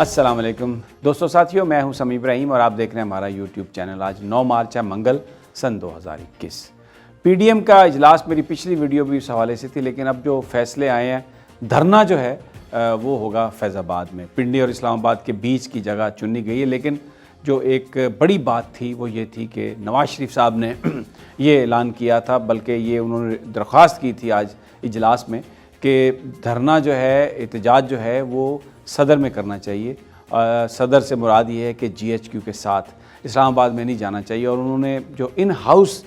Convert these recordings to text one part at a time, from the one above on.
السلام علیکم دوستوں ساتھیوں، میں ہوں سمیع ابراہیم اور آپ دیکھ رہے ہیں ہمارا یوٹیوب چینل۔ آج 9 مارچ ہے، منگل، سن 2021۔ پی ڈی ایم کا اجلاس، میری پچھلی ویڈیو بھی اس حوالے سے تھی، لیکن اب جو فیصلے آئے ہیں، دھرنا جو ہے وہ ہوگا فیض آباد میں۔ پنڈی اور اسلام آباد کے بیچ کی جگہ چنی گئی ہے، لیکن جو ایک بڑی بات تھی وہ یہ تھی کہ نواز شریف صاحب نے یہ اعلان کیا تھا، بلکہ یہ انہوں نے درخواست کی تھی آج اجلاس میں کہ دھرنا جو ہے، احتجاج جو ہے وہ صدر میں کرنا چاہیے۔ صدر سے مراد یہ ہے کہ جی ایچ کیو کے ساتھ اسلام آباد میں نہیں جانا چاہیے، اور انہوں نے جو ان ہاؤس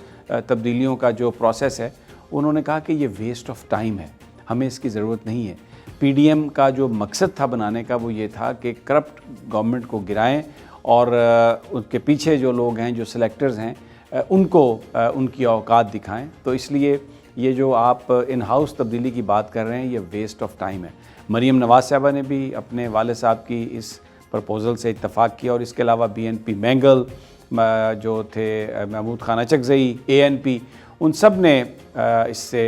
تبدیلیوں کا جو پروسیس ہے، انہوں نے کہا کہ یہ ویسٹ آف ٹائم ہے، ہمیں اس کی ضرورت نہیں ہے۔ پی ڈی ایم کا جو مقصد تھا بنانے کا وہ یہ تھا کہ کرپٹ گورنمنٹ کو گرائیں اور ان کے پیچھے جو لوگ ہیں، جو سلیکٹرز ہیں، ان کو ان کی اوقات دکھائیں۔ تو اس لیے یہ جو آپ ان ہاؤس تبدیلی کی بات کر رہے ہیں، یہ ویسٹ آف ٹائم ہے۔ مریم نواز صاحبہ نے بھی اپنے والد صاحب کی اس پرپوزل سے اتفاق کیا، اور اس کے علاوہ بی این پی مینگل جو تھے، محمود خان اچکزئی، اے این پی، ان سب نے اس سے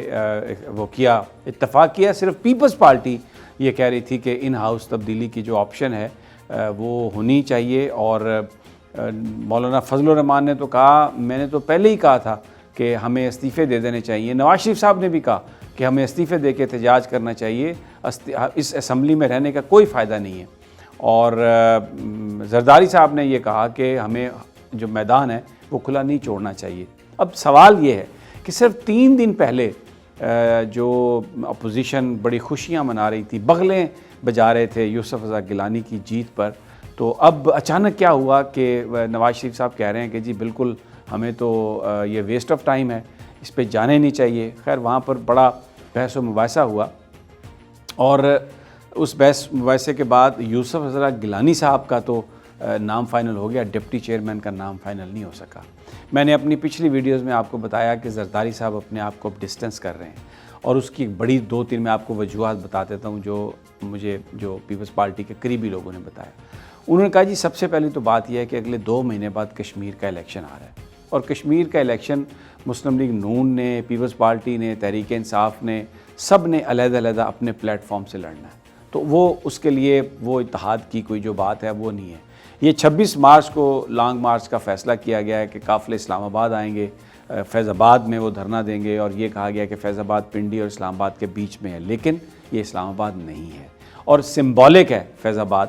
وہ کیا، اتفاق کیا۔ صرف پیپلز پارٹی یہ کہہ رہی تھی کہ ان ہاؤس تبدیلی کی جو آپشن ہے وہ ہونی چاہیے، اور مولانا فضل الرحمان نے تو کہا، میں نے تو پہلے ہی کہا تھا کہ ہمیں استعفے دے دینے چاہیے۔ نواز شریف صاحب نے بھی کہا کہ ہمیں استعفے دے کے احتجاج کرنا چاہیے، اس اسمبلی میں رہنے کا کوئی فائدہ نہیں ہے۔ اور زرداری صاحب نے یہ کہا کہ ہمیں جو میدان ہے وہ کھلا نہیں چھوڑنا چاہیے۔ اب سوال یہ ہے کہ صرف 3 دن پہلے جو اپوزیشن بڑی خوشیاں منا رہی تھی، بغلیں بجا رہے تھے یوسف رضا گیلانی کی جیت پر، تو اب اچانک کیا ہوا کہ نواز شریف صاحب کہہ رہے ہیں کہ جی بالکل ہمیں تو یہ ویسٹ آف ٹائم ہے، اس پہ جانے نہیں چاہیے۔ خیر وہاں پر بڑا بحث و مباحثہ ہوا، اور اس بحث مباحثے کے بعد یوسف رضا گیلانی صاحب کا تو نام فائنل ہو گیا، ڈپٹی چیئرمین کا نام فائنل نہیں ہو سکا۔ میں نے اپنی پچھلی ویڈیوز میں آپ کو بتایا کہ زرداری صاحب اپنے آپ کو ڈسٹنس کر رہے ہیں، اور اس کی بڑی 2-3 میں آپ کو وجوہات بتا دیتا ہوں جو مجھے پیپلز پارٹی کے قریبی لوگوں نے بتایا۔ انہوں نے کہا جی سب سے پہلی تو بات یہ ہے کہ اگلے 2 مہینے بعد کشمیر کا الیکشن آ رہا ہے، اور کشمیر کا الیکشن مسلم لیگ نون نے، پیپلز پارٹی نے، تحریک انصاف نے، سب نے علیحدہ علیحدہ اپنے پلیٹ فارم سے لڑنا ہے، تو وہ اس کے لیے وہ اتحاد کی کوئی جو بات ہے وہ نہیں ہے۔ یہ 26 مارچ کو لانگ مارچ کا فیصلہ کیا گیا ہے کہ قافلے اسلام آباد آئیں گے، فیض آباد میں وہ دھرنا دیں گے، اور یہ کہا گیا کہ فیض آباد پنڈی اور اسلام آباد کے بیچ میں ہے، لیکن یہ اسلام آباد نہیں ہے، اور سمبولک ہے فیض آباد۔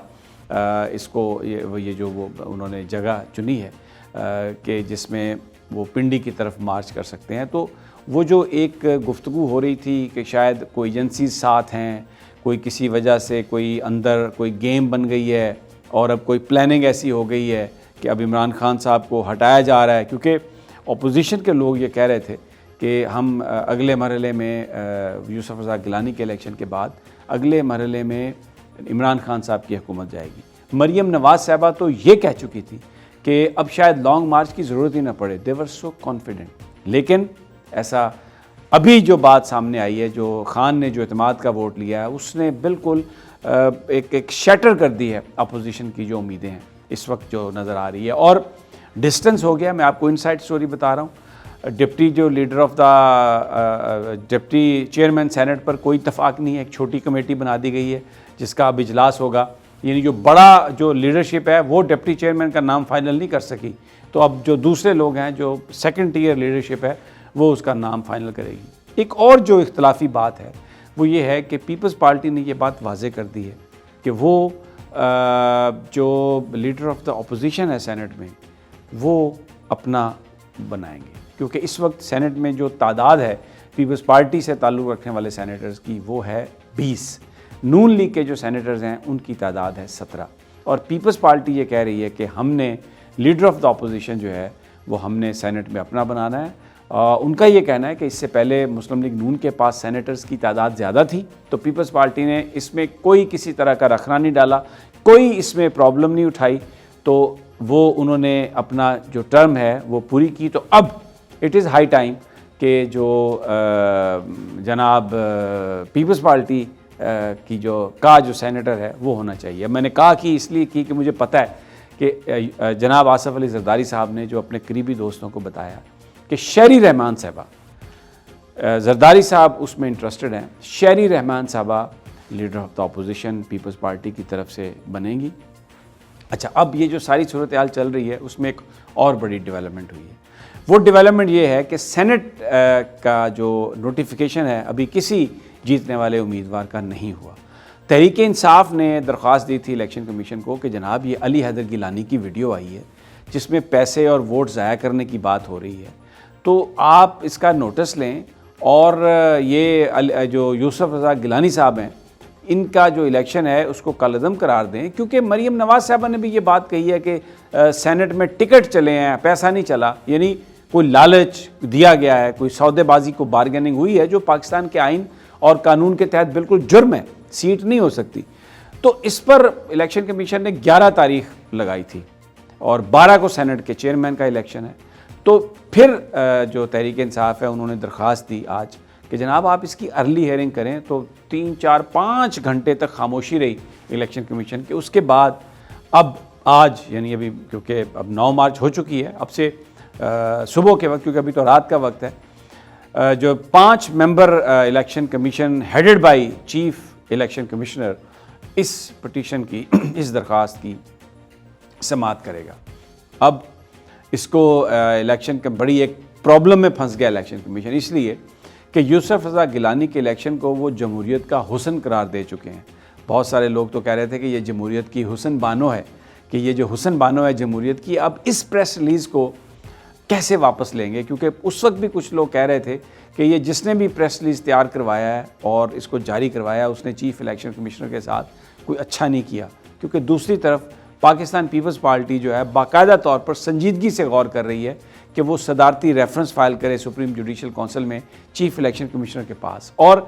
اس کو یہ جو وہ انہوں نے جگہ چنی ہے کہ جس میں وہ پنڈی کی طرف مارچ کر سکتے ہیں، تو وہ جو ایک گفتگو ہو رہی تھی کہ شاید کوئی ایجنسیز ساتھ ہیں، کوئی کسی وجہ سے کوئی اندر کوئی گیم بن گئی ہے، اور اب کوئی پلاننگ ایسی ہو گئی ہے کہ اب عمران خان صاحب کو ہٹایا جا رہا ہے، کیونکہ اپوزیشن کے لوگ یہ کہہ رہے تھے کہ ہم اگلے مرحلے میں یوسف رضا گیلانی کے الیکشن کے بعد اگلے مرحلے میں عمران خان صاحب کی حکومت جائے گی۔ مریم نواز صاحبہ تو یہ کہہ چکی تھی کہ اب شاید لانگ مارچ کی ضرورت ہی نہ پڑے، دے ور سو کانفیڈنٹ، لیکن ایسا ابھی جو بات سامنے آئی ہے، جو خان نے جو اعتماد کا ووٹ لیا ہے، اس نے بالکل ایک شیٹر کر دی ہے اپوزیشن کی جو امیدیں ہیں اس وقت جو نظر آ رہی ہے، اور ڈسٹنس ہو گیا۔ میں آپ کو انسائڈ سٹوری بتا رہا ہوں، ڈپٹی جو leader of the deputy chairman senate پر کوئی اتفاق نہیں ہے، ایک چھوٹی کمیٹی بنا دی گئی ہے جس کا اب اجلاس ہوگا، یعنی جو بڑا جو لیڈرشپ ہے وہ ڈپٹی چیئرمین کا نام فائنل نہیں کر سکی، تو اب جو دوسرے لوگ ہیں، جو سیکنڈ ٹیئر لیڈرشپ ہے، وہ اس کا نام فائنل کرے گی۔ ایک اور جو اختلافی بات ہے وہ یہ ہے کہ پیپلز پارٹی نے یہ بات واضح کر دی ہے کہ وہ جو لیڈر آف دا اپوزیشن ہے سینٹ میں، وہ اپنا بنائیں گے، کیونکہ اس وقت سینٹ میں جو تعداد ہے پیپلز پارٹی سے تعلق رکھنے والے سینیٹرز کی وہ ہے 20، نون لیگ کے جو سینیٹرز ہیں ان کی تعداد ہے 17، اور پیپلز پارٹی یہ کہہ رہی ہے کہ ہم نے لیڈر آف دا اپوزیشن جو ہے وہ ہم نے سینٹ میں اپنا بنانا ہے۔ ان کا یہ کہنا ہے کہ اس سے پہلے مسلم لیگ نون کے پاس سینیٹرز کی تعداد زیادہ تھی، تو پیپلز پارٹی نے اس میں کوئی کسی طرح کا رکھنا نہیں ڈالا، کوئی اس میں پرابلم نہیں اٹھائی، تو وہ انہوں نے اپنا جو ٹرم ہے وہ پوری کی۔ تو اب اٹ از ہائی ٹائم کہ جو جناب پیپلز پارٹی کی جو سینیٹر ہے وہ ہونا چاہیے۔ میں نے کہا کہ اس لیے کی کہ مجھے پتہ ہے کہ جناب آصف علی زرداری صاحب نے جو اپنے قریبی دوستوں کو بتایا کہ شہری رحمان صاحبہ، زرداری صاحب اس میں انٹرسٹڈ ہیں، شہری رحمان صاحبہ leader of the opposition Peoples Party کی طرف سے بنیں گی۔ اچھا، اب یہ جو ساری صورتحال چل رہی ہے اس میں ایک اور بڑی ڈیولپمنٹ ہوئی ہے۔ وہ ڈیولپمنٹ یہ ہے کہ سینٹ کا جو نوٹیفیکیشن ہے ابھی کسی جیتنے والے امیدوار کا نہیں ہوا۔ تحریک انصاف نے درخواست دی تھی الیکشن کمیشن کو کہ جناب یہ علی حیدر گیلانی کی ویڈیو آئی ہے جس میں پیسے اور ووٹ ضائع کرنے کی بات ہو رہی ہے، تو آپ اس کا نوٹس لیں اور یہ جو یوسف رضا گیلانی صاحب ہیں ان کا جو الیکشن ہے اس کو کالعدم قرار دیں، کیونکہ مریم نواز صاحبہ نے بھی یہ بات کہی ہے کہ سینٹ میں ٹکٹ چلے ہیں، پیسہ نہیں چلا، یعنی کوئی لالچ دیا گیا ہے، کوئی سودے بازی کو بارگیننگ ہوئی ہے جو پاکستان کے آئین اور قانون کے تحت بالکل جرم ہے، سیٹ نہیں ہو سکتی۔ تو اس پر الیکشن کمیشن نے 11 تاریخ لگائی تھی اور 12 کو سینٹ کے چیئرمین کا الیکشن ہے۔ تو پھر جو تحریک انصاف ہے انہوں نے درخواست دی آج کہ جناب آپ اس کی ارلی ہیئرنگ کریں، تو 3 4 5 گھنٹے تک خاموشی رہی الیکشن کمیشن کے۔ اس کے بعد اب آج یعنی ابھی کیونکہ اب 9 مارچ ہو چکی ہے، اب سے صبح کے وقت، کیونکہ ابھی تو رات کا وقت ہے، جو 5 member election commission headed by chief election commissioner اس پٹیشن کی اس درخواست کی سماعت کرے گا۔ اب اس کو الیکشن کا بڑی ایک پرابلم میں پھنس گیا الیکشن کمیشن، اس لیے کہ یوسف رضا گیلانی کے الیکشن کو وہ جمہوریت کا حسن قرار دے چکے ہیں۔ بہت سارے لوگ تو کہہ رہے تھے کہ یہ جمہوریت کی حسن بانو ہے، کہ یہ جو حسن بانو ہے جمہوریت کی، اب اس پریس ریلیز کو کیسے واپس لیں گے؟ کیونکہ اس وقت بھی کچھ لوگ کہہ رہے تھے کہ یہ جس نے بھی پریس ریلیز تیار کروایا ہے اور اس کو جاری کروایا اس نے چیف الیکشن کمشنر کے ساتھ کوئی اچھا نہیں کیا، کیونکہ دوسری طرف پاکستان پیپلز پارٹی جو ہے باقاعدہ طور پر سنجیدگی سے غور کر رہی ہے کہ وہ صدارتی ریفرنس فائل کرے سپریم جوڈیشل کونسل میں چیف الیکشن کمشنر کے پاس، اور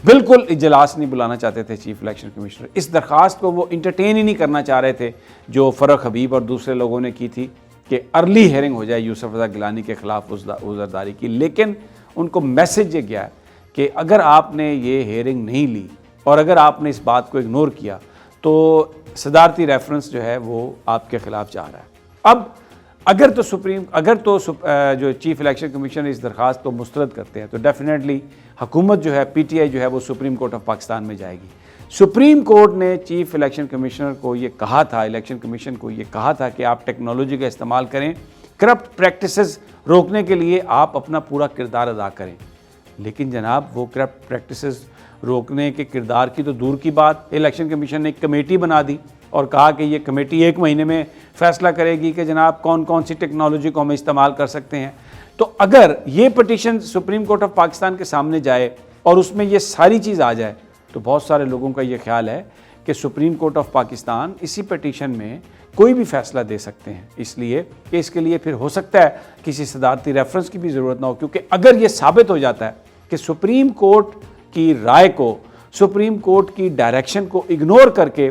بالکل اجلاس نہیں بلانا چاہتے تھے چیف الیکشن کمشنر۔ اس درخواست کو وہ انٹرٹین ہی نہیں کرنا چاہ رہے تھے جو فرق حبیب اور دوسرے لوگوں نے کی تھی کہ ارلی ہیئرنگ ہو جائے یوسف رضا گیلانی کے خلاف عذرداری کی، لیکن ان کو میسج یہ گیا ہے کہ اگر آپ نے یہ ہیئرنگ نہیں لی اور اگر آپ نے اس بات کو اگنور کیا تو صدارتی ریفرنس جو ہے وہ آپ کے خلاف جا رہا ہے۔ اب اگر تو جو چیف الیکشن کمیشن اس درخواست کو مسترد کرتے ہیں تو ڈیفینیٹلی حکومت جو ہے پی ٹی آئی جو ہے وہ سپریم کورٹ آف پاکستان میں جائے گی۔ سپریم کورٹ نے چیف الیکشن کمشنر کو یہ کہا تھا، الیکشن کمیشن کو یہ کہا تھا کہ آپ ٹیکنالوجی کا استعمال کریں، کرپٹ پریکٹسز روکنے کے لیے آپ اپنا پورا کردار ادا کریں، لیکن جناب وہ کرپٹ پریکٹسز روکنے کے کردار کی تو دور کی بات، الیکشن کمیشن نے ایک کمیٹی بنا دی اور کہا کہ یہ کمیٹی 1 مہینے میں فیصلہ کرے گی کہ جناب کون کون سی ٹیکنالوجی کو ہم استعمال کر سکتے ہیں۔ تو اگر یہ petition supreme court of Pakistan کے سامنے جائے اور اس میں یہ ساری چیز آ جائے تو بہت سارے لوگوں کا یہ خیال ہے کہ سپریم کورٹ آف پاکستان اسی پٹیشن میں کوئی بھی فیصلہ دے سکتے ہیں، اس لیے کہ اس کے لیے پھر ہو سکتا ہے کسی صدارتی ریفرنس کی بھی ضرورت نہ ہو، کیونکہ اگر یہ ثابت ہو جاتا ہے کہ سپریم کورٹ کی رائے کو، سپریم کورٹ کی ڈائریکشن کو اگنور کر کے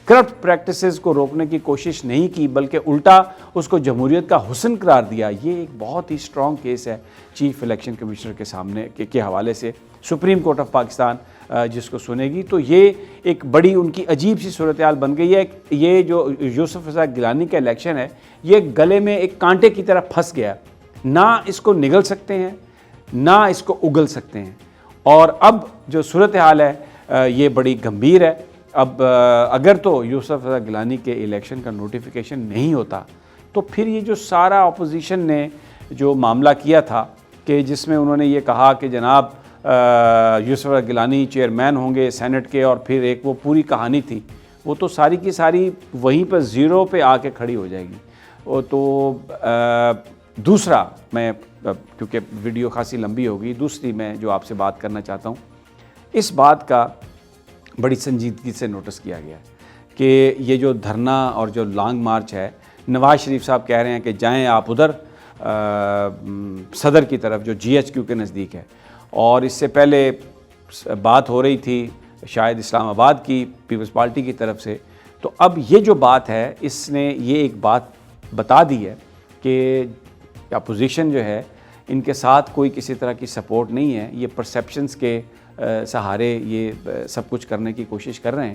کرپٹ پریکٹسز کو روکنے کی کوشش نہیں کی بلکہ الٹا اس کو جمہوریت کا حسن قرار دیا، یہ ایک بہت ہی اسٹرانگ کیس ہے چیف الیکشن کمشنر کے سامنے کے حوالے سے سپریم کورٹ آف پاکستان جس کو سنے گی۔ تو یہ ایک بڑی ان کی عجیب سی صورتحال بن گئی ہے۔ یہ جو یوسف رضا گیلانی کا الیکشن ہے یہ گلے میں ایک کانٹے کی طرح پھنس گیا، نہ اس کو نگل سکتے ہیں نہ اس کو اگل سکتے ہیں، اور اب جو صورتحال ہے یہ بڑی گمبھیر ہے۔ اب اگر تو یوسف رضا گیلانی کے الیکشن کا نوٹیفیکیشن نہیں ہوتا تو پھر یہ جو سارا اپوزیشن نے جو معاملہ کیا تھا کہ جس میں انہوں نے یہ کہا کہ جناب یوسف رضا گیلانی چیئرمین ہوں گے سینٹ کے، اور پھر ایک وہ پوری کہانی تھی، وہ تو ساری کی ساری وہیں پر زیرو پہ آ کے کھڑی ہو جائے گی۔ تو دوسرا میں کیونکہ ویڈیو خاصی لمبی ہوگی، دوسری میں جو آپ سے بات کرنا چاہتا ہوں، اس بات کا بڑی سنجیدگی سے نوٹس کیا گیا ہے کہ یہ جو دھرنا اور جو لانگ مارچ ہے، نواز شریف صاحب کہہ رہے ہیں کہ جائیں آپ ادھر صدر کی طرف جو جی ایچ کیو کے نزدیک ہے، اور اس سے پہلے بات ہو رہی تھی شاید اسلام آباد کی پیپلز پارٹی کی طرف سے۔ تو اب یہ جو بات ہے اس نے یہ ایک بات بتا دی ہے کہ اپوزیشن جو ہے ان کے ساتھ کوئی کسی طرح کی سپورٹ نہیں ہے، یہ پرسیپشنز کے سہارے یہ سب کچھ کرنے کی کوشش کر رہے ہیں،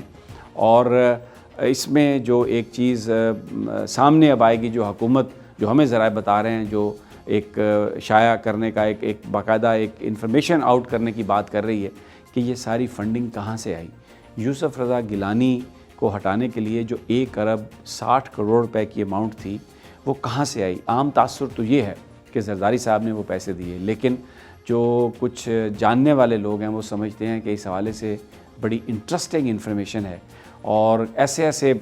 اور اس میں جو ایک چیز سامنے اب آئے گی، جو حکومت جو ہمیں ذرائع بتا رہے ہیں، جو ایک شائع کرنے کا ایک باقاعدہ ایک انفارمیشن آؤٹ کرنے کی بات کر رہی ہے کہ یہ ساری فنڈنگ کہاں سے آئی۔ یوسف رضا گیلانی کو ہٹانے کے لیے جو 1 ارب 60 کروڑ روپے کی اماؤنٹ تھی وہ کہاں سے آئی؟ عام تاثر تو یہ ہے کہ زرداری صاحب نے وہ پیسے دیے، لیکن جو کچھ جاننے والے لوگ ہیں وہ سمجھتے ہیں کہ اس حوالے سے بڑی انٹرسٹنگ انفارمیشن ہے، اور ایسے ایسے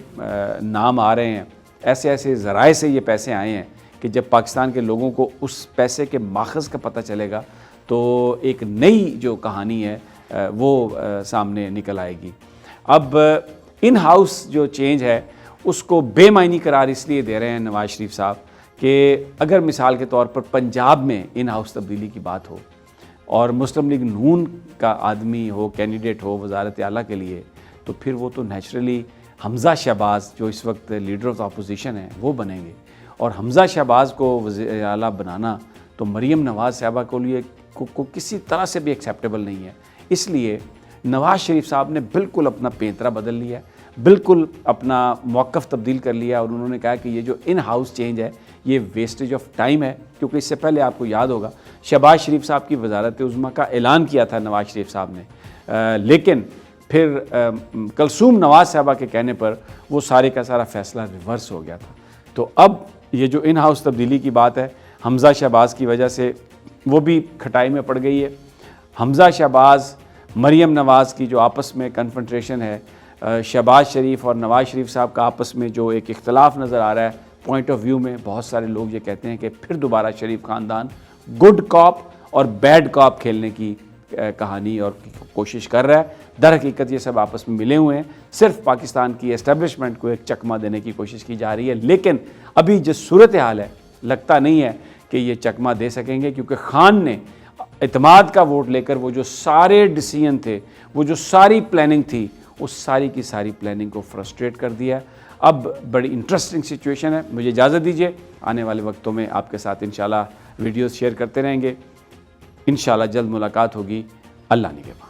نام آ رہے ہیں، ایسے ایسے ذرائع سے یہ پیسے آئے ہیں کہ جب پاکستان کے لوگوں کو اس پیسے کے ماخذ کا پتہ چلے گا تو ایک نئی جو کہانی ہے وہ سامنے نکل آئے گی۔ اب ان ہاؤس جو چینج ہے اس کو بے معنی قرار اس لیے دے رہے ہیں نواز شریف صاحب کہ اگر مثال کے طور پر پنجاب میں ان ہاؤس تبدیلی کی بات ہو اور مسلم لیگ نون کا آدمی ہو، کینڈیڈیٹ ہو وزارت اعلیٰ کے لیے، تو پھر وہ تو نیچرلی حمزہ شہباز جو اس وقت لیڈر آف اپوزیشن ہیں وہ بنیں گے، اور حمزہ شہباز کو وزیر اعلیٰ بنانا تو مریم نواز صاحبہ کو لیے کو کسی طرح سے بھی ایکسیپٹیبل نہیں ہے۔ اس لیے نواز شریف صاحب نے بالکل اپنا پینترا بدل لیا ہے، بالکل اپنا موقف تبدیل کر لیا، اور انہوں نے کہا کہ یہ جو ان ہاؤس چینج ہے یہ ویسٹیج آف ٹائم ہے، کیونکہ اس سے پہلے آپ کو یاد ہوگا شہباز شریف صاحب کی وزارت عظمیٰ کا اعلان کیا تھا نواز شریف صاحب نے، لیکن پھر کلثوم نواز صاحبہ کے کہنے پر وہ سارے کا سارا فیصلہ ریورس ہو گیا تھا۔ تو اب یہ جو ان ہاؤس تبدیلی کی بات ہے حمزہ شہباز کی وجہ سے وہ بھی کھٹائی میں پڑ گئی ہے۔ حمزہ شہباز مریم نواز کی جو آپس میں کنفرنٹریشن ہے، شہباز شریف اور نواز شریف صاحب کا آپس میں جو ایک اختلاف نظر آ رہا ہے پوائنٹ آف ویو میں، بہت سارے لوگ یہ کہتے ہیں کہ پھر دوبارہ شریف خاندان گڈ کاپ اور بیڈ کاپ کھیلنے کی کہانی اور کوشش کر رہا ہے۔ در حقیقت یہ سب آپس میں ملے ہوئے ہیں، صرف پاکستان کی اسٹیبلشمنٹ کو ایک چکمہ دینے کی کوشش کی جا رہی ہے، لیکن ابھی جس صورتحال ہے لگتا نہیں ہے کہ یہ چکمہ دے سکیں گے، کیونکہ خان نے اعتماد کا ووٹ لے کر وہ جو سارے ڈیسیژن تھے، وہ جو ساری پلاننگ تھی، اس ساری کی ساری پلاننگ کو فرسٹریٹ کر دیا ہے۔ اب بڑی انٹرسٹنگ سچویشن ہے۔ مجھے اجازت دیجیے، آنے والے وقتوں میں آپ کے ساتھ انشاءاللہ ویڈیوز شیئر کرتے رہیں گے۔ انشاءاللہ جلد ملاقات ہوگی۔ اللہ نگہبان۔